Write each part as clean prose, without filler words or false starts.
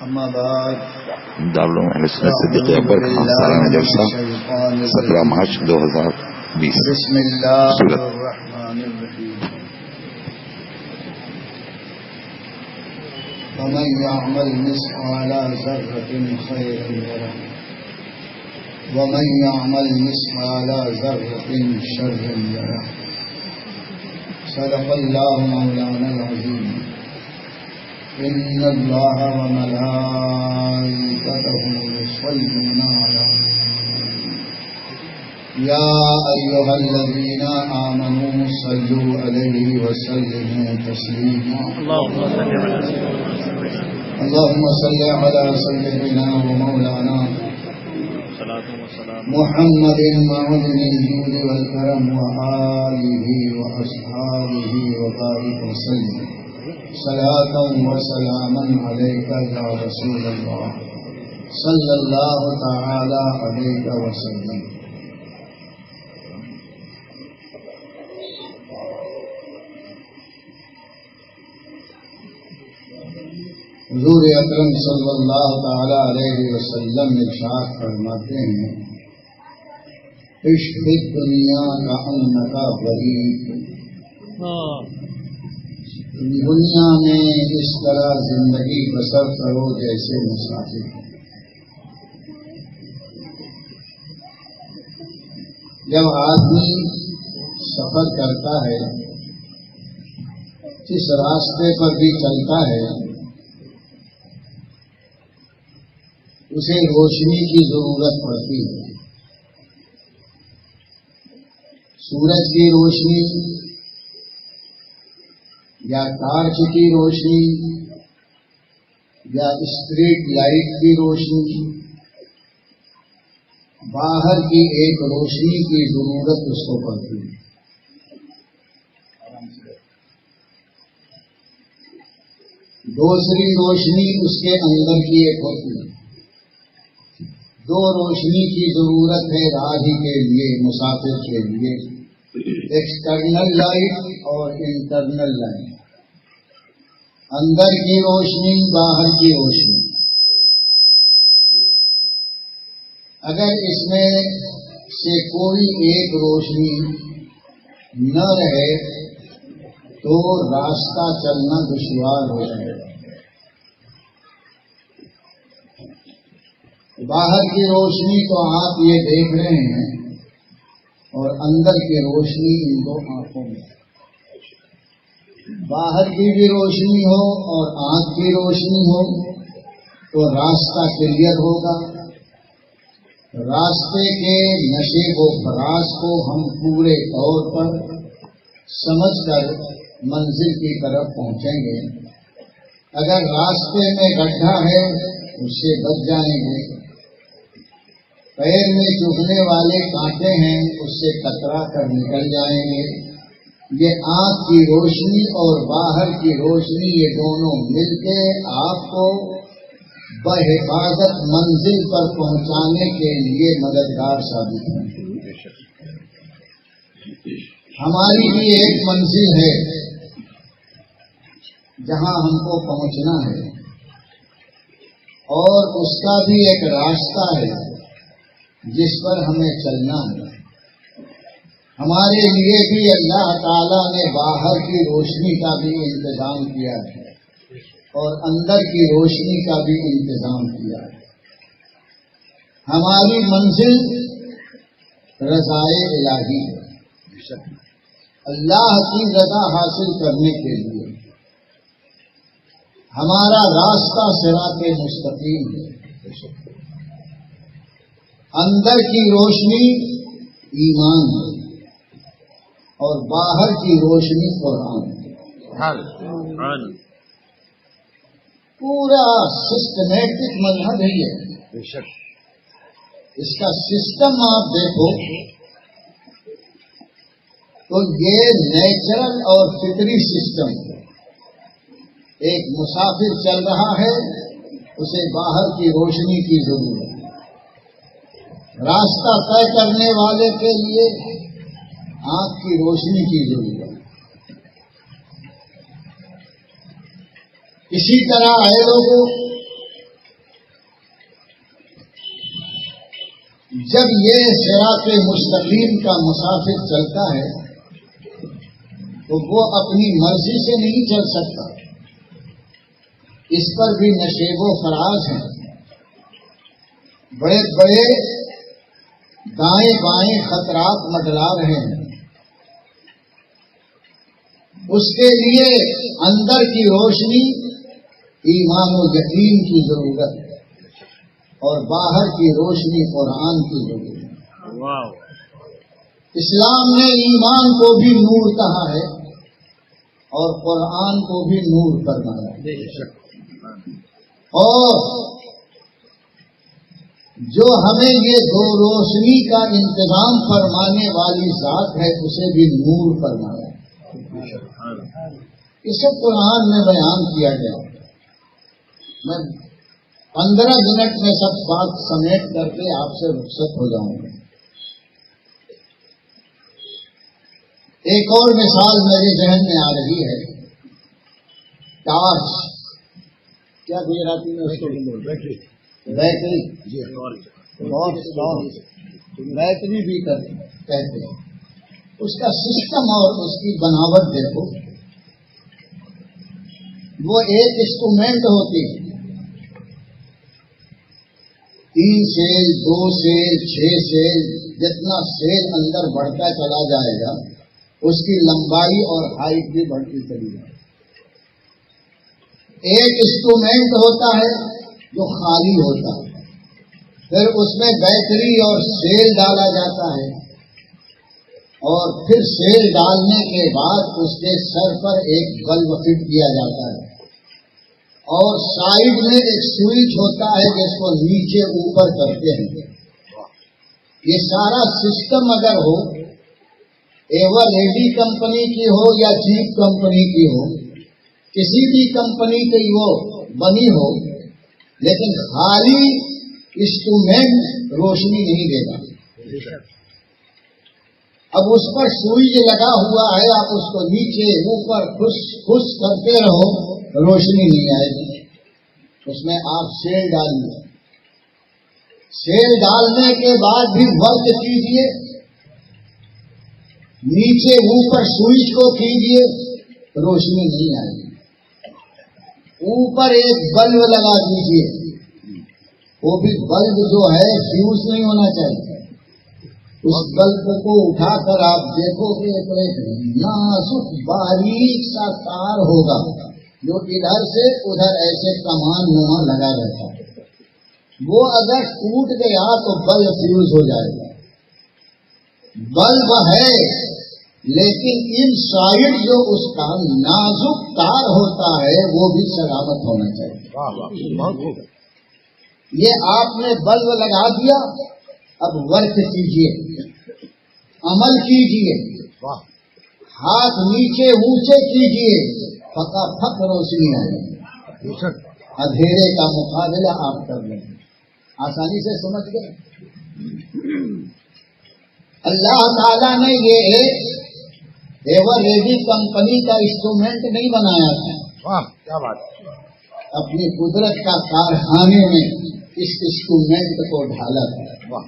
اما بعد دارالعلوم اہل سنت صدیق اکبر خان سالانہ جلسہ 17 مارچ 2020 بسم اللہ الرحمن الرحیم ومن يعمل مثقال ذرة خيرا يره ومن يعمل مثقال ذرة شرا يره صدق الله مولانا العظيم إن الله وملائكته يصلون على النبي يا أيها الذين آمنوا صلوا عليه وسلموا تسليما اللهم صل على سيدنا ومولانا محمد معظم الجود والكرم وآله وأصحابه وبارك وسلم صلاة وسلاما عليك يا رسول الله صلى الله تعالى عليك وسلم. حضور اکرم صلی اللہ تعالی علیہ وسلم ارشاد فرماتے ہیں عشق دنیا کا انکا غریب، دنیا میں اس طرح زندگی بسر کرو جیسے مسافر. جب آدمی سفر کرتا ہے، جس راستے پر بھی چلتا ہے، اسے روشنی کی ضرورت پڑتی ہے. سورج کی روشنی یا ٹارچ کی روشنی یا اسٹریٹ لائٹ کی روشنی، باہر کی ایک روشنی کی ضرورت اس کو پڑتی ہے. دوسری روشنی اس کے اندر کی ایک ہوتی ہے. دو روشنی کی ضرورت ہے راہی کے لیے، مسافر کے لیے، ایکسٹرنل لائٹ اور انٹرنل لائٹ، اندر کی روشنی، باہر کی روشنی. اگر اس میں سے کوئی ایک روشنی نہ رہے تو راستہ چلنا دشوار ہو جائے گا. باہر کی روشنی تو آپ یہ دیکھ رہے ہیں، اور اندر کی روشنی ان دو آنکھوں میں. باہر کی بھی روشنی ہو اور آنکھ کی روشنی ہو تو راستہ کلیئر ہوگا. راستے کے نشیب و فراز کو ہم پورے طور پر سمجھ کر منزل کی طرف پہنچیں گے. اگر راستے میں گڈھا ہے اس سے بچ جائیں گے. پیر میں چبھنے والے کانٹے ہیں، اس سے کترا کر نکل جائیں گے. یہ آنکھ کی روشنی اور باہر کی روشنی، یہ دونوں مل کے آپ کو بحفاظت منزل پر پہنچانے کے لیے مددگار ثابت ہیں. ہماری بھی ایک منزل ہے جہاں ہم کو پہنچنا ہے، اور اس کا بھی ایک راستہ ہے جس پر ہمیں چلنا ہے. ہمارے لیے بھی اللہ تعالیٰ نے باہر کی روشنی کا بھی انتظام کیا ہے اور اندر کی روشنی کا بھی انتظام کیا ہے. ہماری منزل رضائے الہی ہے. اللہ کی رضا حاصل کرنے کے لیے ہمارا راستہ صراط مستقیم ہے. اندر کی روشنی ایمان ہے اور باہر کی روشنی قرآن ہے. پورا سسٹمیٹک مذہب ہے یہ. اس کا سسٹم آپ دیکھو تو یہ نیچرل اور فطری سسٹم ہے. ایک مسافر چل رہا ہے، اسے باہر کی روشنی کی ضرورت ہے. راستہ طے کرنے والے کے لیے آنکھ کی روشنی کی ضرورت ہے. اسی طرح اے لوگوں، جب یہ صراط مستقیم کا مسافر چلتا ہے تو وہ اپنی مرضی سے نہیں چل سکتا، اس پر بھی نشیب و فراز ہیں، بڑے بڑے دائیں بائیں خطرات منڈلا رہے ہیں۔ اس کے لیے اندر کی روشنی ایمان و یقین کی ضرورت ہے اور باہر کی روشنی قرآن کی ضرورت ہے۔ اسلام نے ایمان کو بھی نور کہا ہے اور قرآن کو بھی نور فرمایا ہے، اور جو ہمیں یہ دو روشنی کا انتظام فرمانے والی ذات ہے اسے بھی نور فرمایا ہے۔ اسے قرآن میں بیان کیا گیا۔ میں 15 منٹ میں سب بات سمیٹ کر کے آپ سے رخصت ہو جاؤں گا۔ ایک اور مثال میرے ذہن میں آ رہی ہے، ٹارچ، کیا گجراتی میں اس کو بیٹری، بیٹری بھی کہتے ہیں۔ اس کا سسٹم اور اس کی بناوٹ دیکھو، وہ ایک انسٹرومنٹ ہوتی ہے، 3 سیل 2 سیل 6 سیل، جتنا سیل اندر بڑھتا چلا جائے گا اس کی لمبائی اور ہائٹ بھی بڑھتی چلی جائے گی۔ ایک انسٹرومنٹ ہوتا ہے جو خالی ہوتا ہے، پھر اس میں بیٹری اور سیل ڈالا جاتا ہے، اور پھر سیل ڈالنے کے بعد اس کے سر پر ایک بلب فٹ کیا جاتا ہے، اور سائڈ میں ایک سوئچ ہوتا ہے جس کو نیچے اوپر کرتے ہیں۔ یہ سارا سسٹم اگر ہو، ایور ایڈی کمپنی کی ہو یا جیپ کمپنی کی ہو، کسی بھی کمپنی کی وہ بنی ہو، لیکن خالی انسٹرومنٹ روشنی نہیں دے گا۔ اب اس پر سوئچ لگا ہوا ہے، آپ اس کو نیچے اوپر خوش کرتے رہو، روشنی نہیں آئے گی۔ اس میں آپ سیل ڈالیں، سیل ڈالنے کے بعد بھی ورک کیجیے، نیچے اوپر سوئچ کو کیجیے، روشنی نہیں آئے گی۔ اوپر ایک بلب لگا دیجیے، وہ بھی بلب جو ہے فیوز نہیں ہونا چاہیے۔ اس بلب کو اٹھا کر آپ دیکھو کہ ایک نازک باریک سا تار ہوگا جو ادھر سے ادھر ایسے کمان نما لگا رہتا ہے، وہ اگر ٹوٹ گیا تو بلب فیوز ہو جائے گا۔ بلب ہے لیکن ان سائڈ جو اس کا نازک تار ہوتا ہے وہ بھی سلامت ہونا چاہیے۔ یہ آپ نے بلب لگا دیا، اب ورک کیجیے، عمل کیجیے، ہاتھ نیچے اونچے کیجیے، پھکا پھک روشنی آئے، اندھیرے کا مقابلہ آپ کر لیں۔ آسانی سے سمجھ گئے؟ اللہ تعالیٰ نے یہ ایور ریڈی کمپنی کا انسٹرومنٹ نہیں بنایا تھا، کیا بات ہے، اپنی قدرت کا کارخانے میں اس انسٹرومنٹ کو ڈھالا تھا،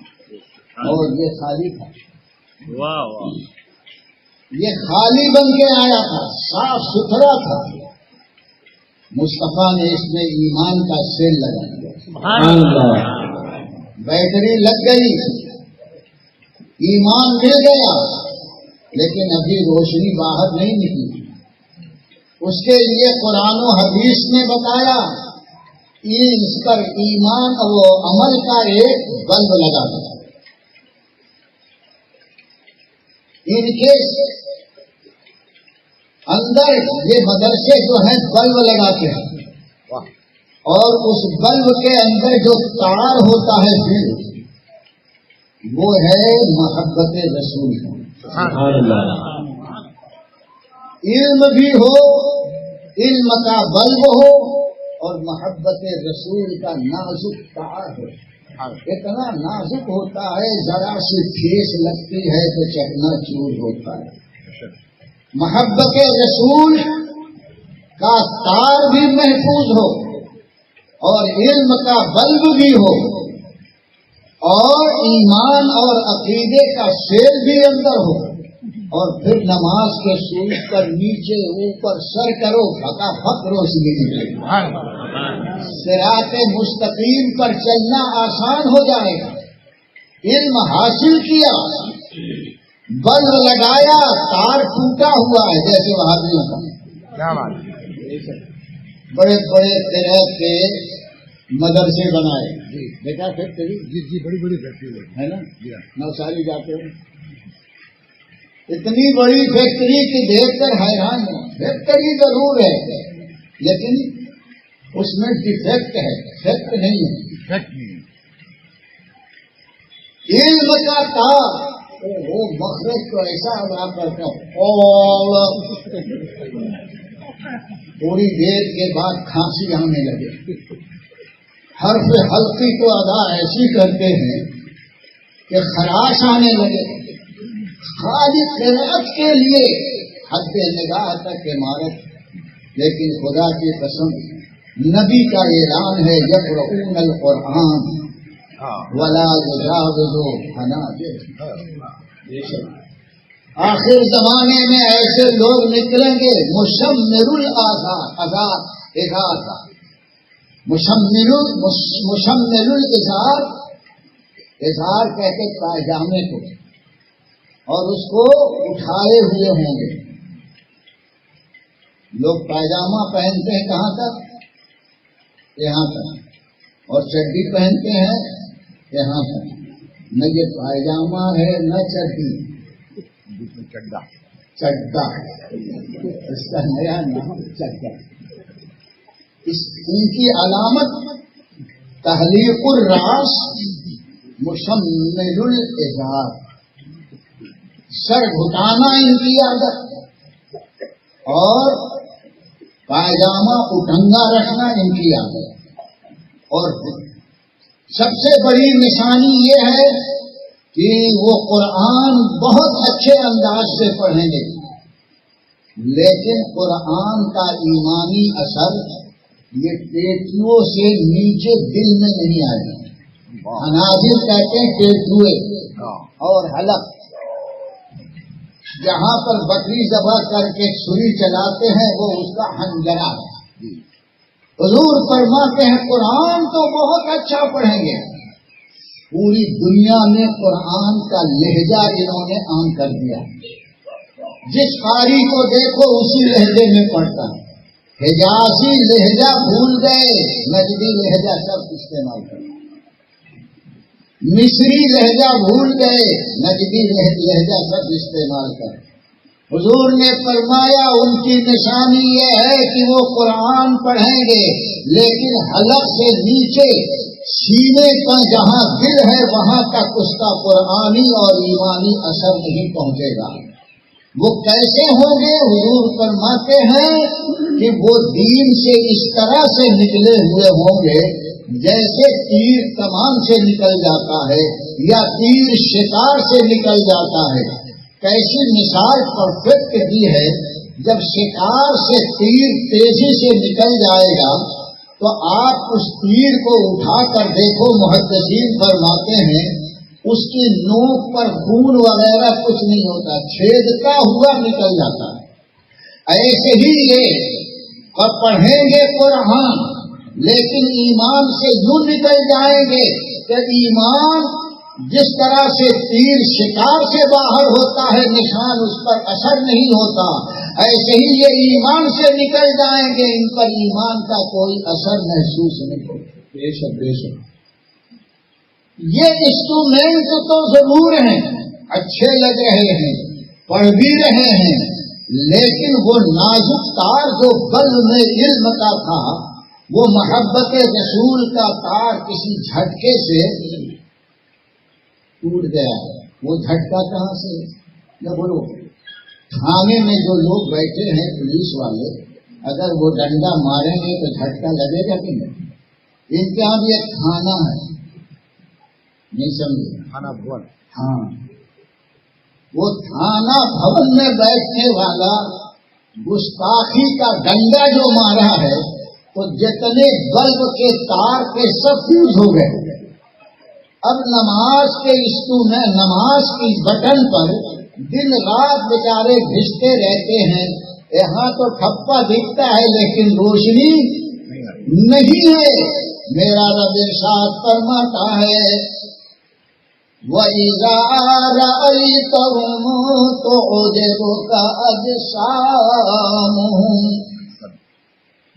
اور یہ خالی تھا، یہ خالی بن کے آیا تھا، صاف ستھرا تھا۔ مصطفیٰ نے اس میں ایمان کا سیل لگا دیا، بیٹری لگ گئی، ایمان مل گیا، لیکن ابھی روشنی باہر نہیں نکلی۔ اس کے لیے قرآن و حدیث نے بتایا اس پر ایمان و عمل کا ایک بلب لگا دیا۔ ان کے اندر یہ مدرسے جو ہیں بلب لگاتے ہیں، اور اس بلب کے اندر جو تار ہوتا ہے پھر وہ ہے محبت رسول کا۔ علم بھی ہو، علم کا بلب ہو، اور محبت رسول کا نازک تار ہو۔ اتنا نازک ہوتا ہے، ذرا سی ٹھیس لگتی ہے تو چکنا چور ہوتا ہے۔ محبت رسول کا تار بھی محفوظ ہو، اور علم کا بلب بھی ہو، اور ایمان اور عقیدے کا سیل بھی اندر ہو، اور پھر نماز کے سوچ پر نیچے اوپر سر کرو، فٹافٹ روشنی نکلے، صراط مستقیم پر چلنا آسان ہو جائے گا۔ علم حاصل کیا، بلب لگایا، تار ٹوٹا ہوا ہے، جیسے وہابیوں کا بڑے بڑے قرآن کے مدرسے بنائے، دیکھا فیکٹری؟ جی بڑی بڑی فیکٹری ہے نا، نوساری جاتے ہو، اتنی بڑی فیکٹری کی دیکھ کر حیران ہو۔ فیکٹری ضرور ہے لیکن اس میں ڈیفیکٹ ہے، فیکٹ نہیں ہے۔ علم کا تار، وہ مخرج تو ایسا ہوا کرتا تھوڑی دیر کے بعد کھانسی آنے لگے، حرف حلقی کو ادا ایسی کرتے ہیں کہ خراش آنے لگے، خالی قرأت کے لیے حد نگاہ تک عمارت۔ لیکن خدا کی قسم، نبی کا اعلان ہے یقرؤون القرآن ولا یجاوزوا حناجرهم۔ آخر زمانے میں ایسے لوگ نکلیں گے مشمر الازار، مشمل الازار، اظہار کہتے پائجامے کو، اور اس کو اٹھائے ہوئے ہوں گے۔ لوگ پائجامہ پہنتے ہیں کہاں تک؟ یہاں تک، اور چڈی پہنتے ہیں یہاں تک۔ نہ یہ پائجامہ ہے نہ چڈی، چڈا، اس کا نیا نام چڈا۔ ان کی علامت تحلیق الراس، مشمل الازار، سر گھٹانا ان کی عادت، اور پائجامہ اٹھنگا رکھنا ان کی عادت۔ اور سب سے بڑی نشانی یہ ہے کہ وہ قرآن بہت اچھے انداز سے پڑھیں گے، لیکن قرآن کا ایمانی اثر یہ پیٹیوں سے نیچے دل میں نہیں آئے گا۔ حناجر کہتے ہیں پیٹوئے اور حلق، جہاں پر بکری ذبح کر کے چھری چلاتے ہیں وہ اس کا حنجرہ ہے۔ حضور فرماتے ہیں قرآن تو بہت اچھا پڑھیں گے، پوری دنیا میں قرآن کا لہجہ انہوں نے عام کر دیا، جس قاری کو دیکھو اسی لہجے میں پڑھتا ہے۔ حجازی لہجہ بھول گئے، نجدی لہجہ سب استعمال کرتے، مصری لہجہ بھول گئے، نجدی لہجہ سب استعمال کرتے۔ حضور نے فرمایا ان کی نشانی یہ ہے کہ وہ قرآن پڑھیں گے لیکن حلق سے نیچے سینے کا جہاں دل ہے وہاں تک اس کا قرآنی اور ایمانی اثر نہیں پہنچے گا۔ وہ کیسے ہوں گے؟ حضور فرماتے ہیں کہ وہ دین سے اس طرح سے نکلے ہوئے ہوں گے جیسے تیر کمان سے نکل جاتا ہے یا تیر شکار سے نکل جاتا ہے۔ کیسی مثال پرفیکٹ دی ہے، جب شکار سے تیر تیزی سے نکل جائے گا تو آپ اس تیر کو اٹھا کر دیکھو، محدثین فرماتے ہیں اس کی نوک پر خون وغیرہ کچھ نہیں ہوتا، چھیدتا ہوا نکل جاتا ہے۔ ایسے ہی یہ پڑھیں گے قرآن لیکن ایمان سے یوں نکل جائیں گے کہ ایمان جس طرح سے تیر شکار سے باہر ہوتا ہے نشان اس پر اثر نہیں ہوتا، ایسے ہی یہ ایمان سے نکل جائیں گے، ان پر ایمان کا کوئی اثر محسوس نہیں ہوتا۔ بے شک بے شک، یہ انسٹرومنٹ تو ضرور ہیں، اچھے لگ رہے ہیں، پڑھ بھی رہے ہیں، لیکن وہ نازک تار جو قلب میں علم کا تھا، وہ محبت رسول کا تار کسی جھٹکے سے ٹوٹ گیا۔ وہ جھٹکا کہاں سے؟ یا بولو، تھانے میں جو لوگ بیٹھے ہیں پولیس والے، اگر وہ ڈنڈا ماریں گے تو جھٹکا لگے گا کہ نہیں؟ ان کے یہاں بھی ایک تھانہ ہے، نہیں سمجھے؟ تھانہ بھون۔ ہاں، وہ تھانہ بھون میں بیٹھنے والا گستاخی کا ڈنڈا جو مارا ہے تو جتنے بلب کے تار کے سب فیوز ہو گئے، اب نماز کے نماز کی بٹن پر دن رات بیچارے گھستے رہتے ہیں. یہاں تو ٹھپا دکھتا ہے لیکن روشنی نہیں ہے. میرا رب ارشاد فرماتا ہے وَإِذَا رَأَيْتَهُمْ تُعْجِبُكَ أَجْسَامُهُمْ.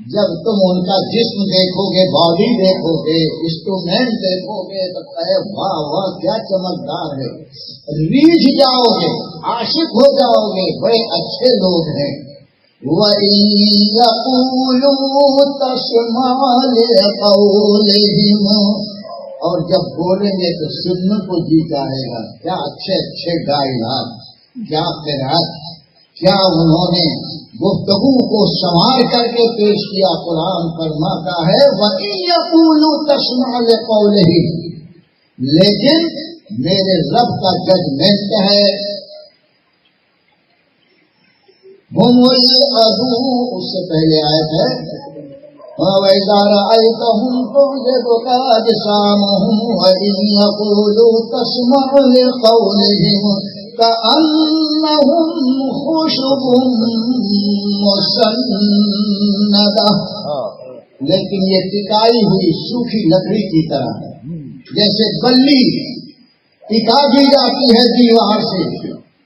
جب تم ان کا جسم دیکھو گے، باڈی دیکھو گے، انسٹرومنٹ دیکھو گے تو کہے واہ واہ کیا چمکدار ہے، ریجھ جاؤ گے، عاشق ہو جاؤ گے، بڑے اچھے لوگ ہیں. وَإِن يَقُولُوا تَسْمَعْ لِقَوْلِهِمْ. اور جب بولیں گے تو سننے کو جی چاہے گا. کیا اچھے اچھے گائنات، کیا قرات، کیا انہوں نے گفتگو کو سنوار کر کے پیش کیا. قرآن فرماتا ہے وَإِن يَقُولُوا تَسْمَعْ لِقَوْلِهِمْ. لیکن میرے رب کا ججمنٹ ہے ہم العدو. اس سے پہلے آیت ہے وَإِذَا رَأَيْتَهُمْ تُعْجِبُكَ أَجْسَامُهُمْ وَإِن يَقُولُوا تَسْمَعْ لِقَوْلِهِمْ كَأَنَّهُمْ خُشُبٌ مُّسَنَّدَةٌ. لیکن یہ ٹکائی ہوئی سوکھی لکڑی کی طرح ہے، جیسے بلی ٹکا دی جاتی ہے دیوار سے.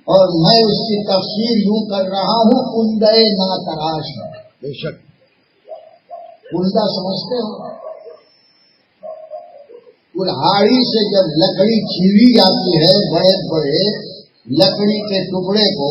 اور میں اس کی تفسیر یوں کر رہا ہوں کندے نا تراش ہے. بے شک کندہ سمجھتے ہو؟ کلہاڑی سے جب لکڑی چھیلی جاتی ہے بڑے بڑے لکڑی کے ٹکڑے کو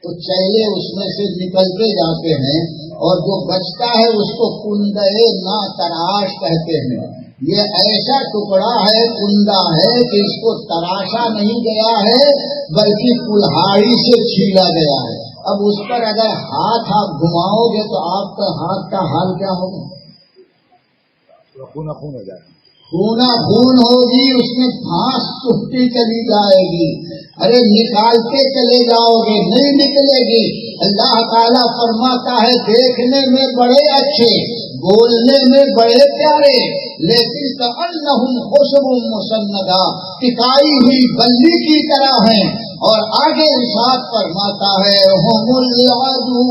تو چیلے اس میں سے نکلتے جاتے ہیں اور جو بچتا ہے اس کو کندے نا تراش کہتے ہیں. یہ ایسا ٹکڑا ہے، کندہ ہے کہ اس کو تراشا نہیں گیا ہے بلکہ کلہاڑی سے چھیلا گیا ہے. اب اس پر اگر ہاتھ آپ گھماؤ گے تو آپ کا ہاتھ کا حال کیا ہوگا؟ خون خون ہو جائے گا، خونا خون ہوگی، اس میں پھانس سستی چلی جائے گی. ارے نکالتے چلے جاؤ گے نہیں نکلے گی. اللہ تعالیٰ فرماتا ہے دیکھنے میں بڑے اچھے، بولنے میں بڑے پیارے، لیکن کأنہم خشب مسندہ، ٹکائی ہوئی بلی کی طرح ہیں. اور آگے ارشاد فرماتا ہے ہم العدو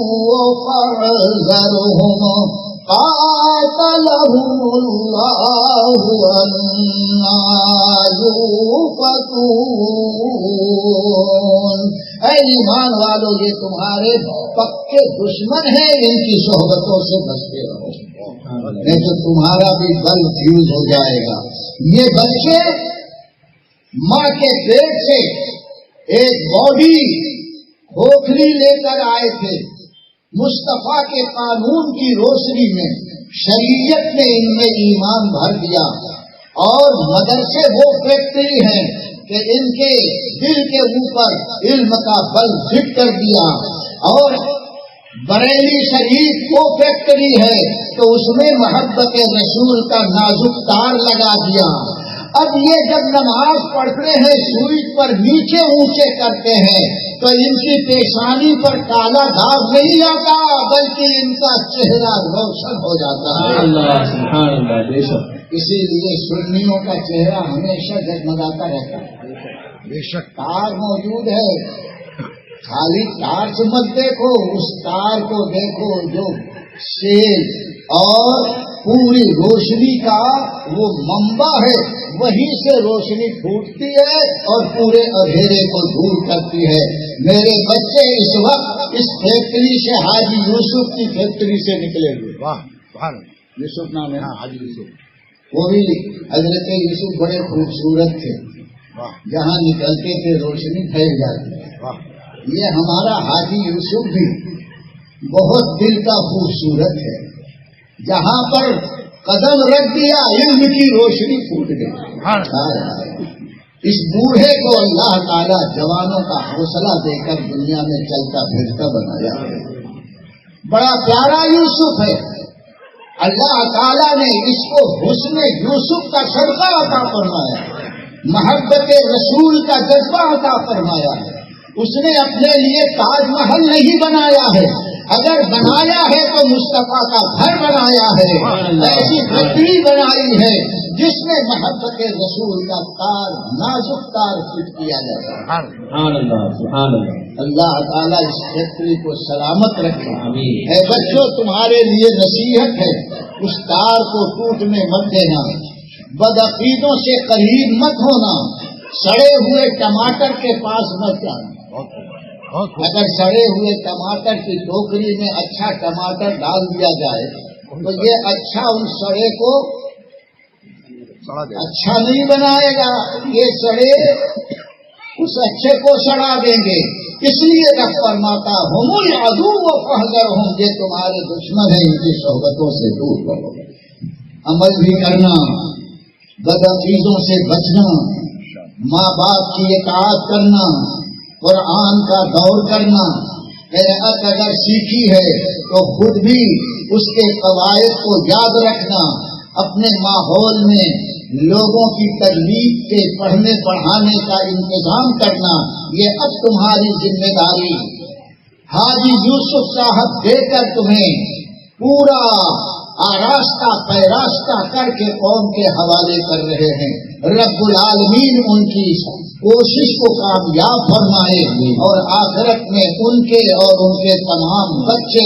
فاحذرہم قاتلہم اللہ انا یؤفکون. اے ایمان والو یہ تمہارے پکے دشمن ہیں، ان کی صحبتوں سے بچتے رہو نہیں تو تمہارا بھی بل فیوز ہو جائے گا. یہ بچے ماں کے پیٹ سے ایک باڈی کھوکھلی لے کر آئے تھے. مصطفیٰ کے قانون کی روشنی میں شریعت نے ان میں ایمان بھر دیا اور مدرسے وہ فیکٹری ہیں کہ ان کے دل کے اوپر علم کا بل فٹ کر دیا. اور بریلی شریف وہ فیکٹری ہے تو اس میں محبت رسول کا نازک تار لگا دیا. اب یہ جب نماز پڑھتے ہیں سوئچ پر نیچے اونچے کرتے ہیں تو ان کی پیشانی پر کالا داغ نہیں آتا بلکہ ان کا چہرہ روشن ہو جاتا ہے. سبحان اللہ، بے شک. اسی لیے سنیوں کا چہرہ ہمیشہ جگمگاتا رہتا ہے. بے شک تار موجود ہے، خالی تار سے مت دیکھو، اس تار کو دیکھو جو سیل اور پوری روشنی کا وہ منبع ہے، وہیں سے روشنی پھوٹتی ہے اور پورے اندھیرے کو دور کرتی ہے. میرے بچے اس وقت اس فیکٹری سے حاجی یوسف کی فیکٹری سے نکلے ہوئے. واہ سبحان اللہ. یوسف نام ہے حاجی یوسف. وہ بھی حضرت یوسف بڑے خوبصورت تھے، واہ جہاں نکلتے تھے روشنی پھیل جاتی ہے. واہ. یہ ہمارا حاجی یوسف بھی بہت دل کا خوبصورت ہے. جہاں پر قدم رکھ دیا علم کی روشنی پھوٹ گئی. اس بوڑھے کو اللہ تعالیٰ جوانوں کا حوصلہ دے کر دنیا میں چلتا پھرتا بنایا. بڑا پیارا یوسف ہے. اللہ تعالیٰ نے اس کو حسن یوسف کا صدقہ عطا فرمایا، محبت رسول کا جذبہ عطا فرمایا ہے. اس نے اپنے لیے تاج محل نہیں بنایا ہے، اگر بنایا ہے تو مصطفیٰ کا گھر بنایا ہے، ایسی فیکٹری بنائی ہے جس میں محبت رسول کا تار نازک تار فٹ کیا جائے. سبحان اللہ سبحان اللہ. اللہ تعالیٰ اس فیکٹری کو سلامت رکھے. آمین. اے بچوں تمہارے لیے نصیحت ہے اس تار کو ٹوٹنے مت دینا. بدعقیدوں سے قریب مت ہونا. سڑے ہوئے ٹماٹر کے پاس مت جانا. اگر سڑے ہوئے ٹماٹر کی ٹوکری میں اچھا ٹماٹر ڈال دیا جائے تو یہ اچھا ان سڑے کو اچھا نہیں بنائے گا. یہ سڑے اس اچھے کو سڑا دیں گے. اس لیے رب فرماتا ہم العدو فاحذرہم، یہ تمہارے دشمن ہیں، ان کی صحبتوں سے دور رہو. عمل بھی کرنا، بدعقیدوں سے بچنا، ماں باپ کی اطاعت کرنا، قرآن کا دور کرنا. قرأت اگر سیکھی ہے تو خود بھی اس کے قواعد کو یاد رکھنا. اپنے ماحول میں لوگوں کی تجوید کے پڑھنے پڑھانے کا انتظام کرنا، یہ اب تمہاری ذمہ داری. حاجی یوسف صاحب دے کر تمہیں پورا آراستہ پیراستہ کر کے قوم کے حوالے کر رہے ہیں. رب العالمین ان کی کوشش کو کامیاب فرمائے اور آخرت میں ان کے اور ان کے تمام بچے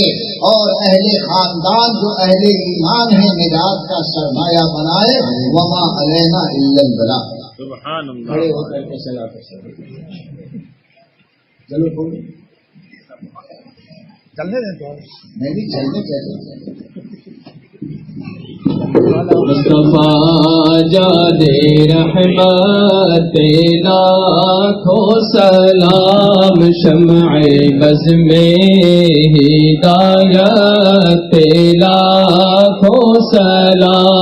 اور اہل خاندان جو اہل ایمان ہیں نجات کا سرمایہ بنائے. وما علینا الا البلاغ. سبحان اللہ. کھڑے ہو کر کے صلاۃ والسلام. چلو بولو. چلنے دیں تو نہیں چلنے چلے. مصطفیٰ جادے رحمت لاکھوں سلام، شمع بز میں ہدایت لاکھوں سلام.